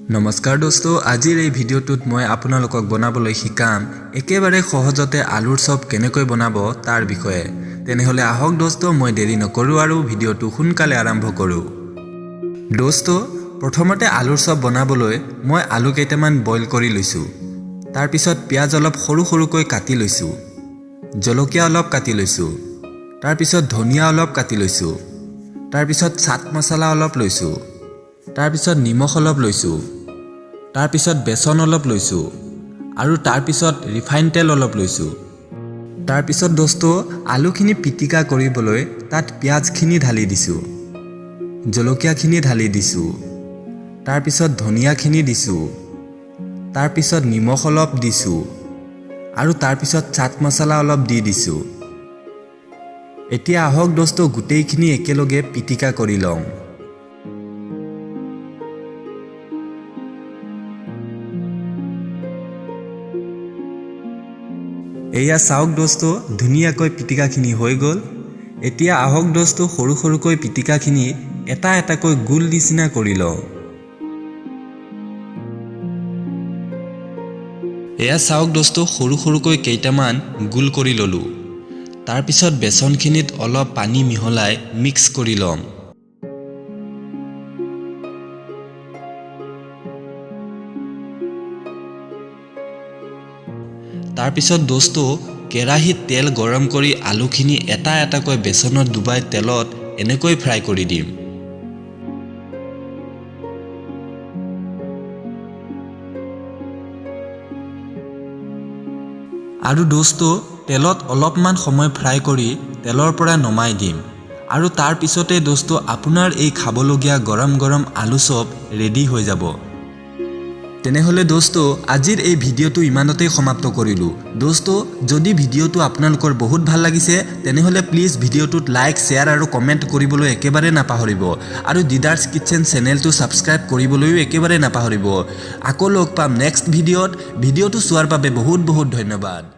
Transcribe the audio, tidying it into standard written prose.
नमस्कार दोस्तों आजिर এই ভিডিওটোত মই আপোনালোকক বনাবলৈ শিকাম একেবাৰে সহজতে আলুৰ চপ কেনেকৈ বনাব তাৰ বিষয়ে তেনেহলে আহক দোস্ত মই দেৰি নকৰো আৰু ভিডিওটো সোনকালে আৰম্ভ কৰো দোস্ত প্ৰথমতে আলুৰ চপ বনাবলৈ মই আলু কেইটামান বইল কৰি লৈছো তাৰ পিছত পিয়াজ অলপ সৰু সৰুকৈ কাটি লৈছো জলকীয়া অলপ কাটি লৈছো তাৰ পিছত ধনিয়া অলপ কাটি লৈছো তাৰ পিছত চাট মছলা অলপ লৈছো তাৰ পিছত নিমখ অলপ লৈছো তাৰ পিছত বেসন অলপ লৈছো আৰু তাৰ পিছত ৰিফাইন তেল অলপ লৈছো তাৰ পিছত দোস্ত আলুখিনি পিটিকা কৰিবলৈ তাত পিয়াজখিনি ঢালি দিছো জলকীয়াখিনি ঢালি দিছো তাৰ পিছত ধনিয়াখিনি দিছো তাৰ পিছত নিমখ অলপ দিছো আৰু তাৰ পিছত চাট মছলা অলপ দি দিছো এতিয়া আহক দোস্ত গুটেইখিনি একেলগে পিটিকা কৰি লওঁ এয়া চাওক দোস্ত ধুনিয়াকৈ পিটিকাখিনি হৈ গল এতিয়া আহক দোস্ত সৰু সৰুকৈ পিটিকাখিনি এটা এটাকৈ গোল নিচিনা কৰি লওঁ এয়া চাওক দোস্ত সৰু সৰুকৈ কেইটামান গোল কৰি ললো তাৰ পিছত বেসনখিনিত অলপ পানী মিহলাই মিক্স কৰি লম তাৰ পিছত দোস্ত কেৰাহীত তেল গৰম কৰি আলুখিনি এটা এটাকৈ বেসনত ডুবাই তেলত এনেকৈ ফ্ৰাই কৰি দিম আৰু দোস্ত তেলত অলপমান সময় ফ্ৰাই কৰি তেলৰ পৰা নমাই দিম আৰু তাৰ পিছতে দোস্ত আপোনাৰ এই খাবলগীয়া গৰম গৰম আলু চপ ৰেডি হৈ যাব তেনেহলে দোস্ত আজিৰ এই ভিডিওটো ইমানতেই সমাপ্ত কৰিলো দোস্ত যদি ভিডিওটো আপোনালোকৰ বহুত ভাল লাগিছে তেনেহলে প্লিজ ভিডিওটোত লাইক শেয়াৰ আৰু কমেন্ট কৰিবলৈ একেবাৰে নাপাহৰিব আৰু দিদাৰ্স কিচেন চেনেলটো সাবস্ক্ৰাইব কৰিবলৈও একেবাৰে নাপাহৰিব আকৌ লগ পাম নেক্সট ভিডিওটো চোৱাৰ বাবে বহুত বহুত ধন্যবাদ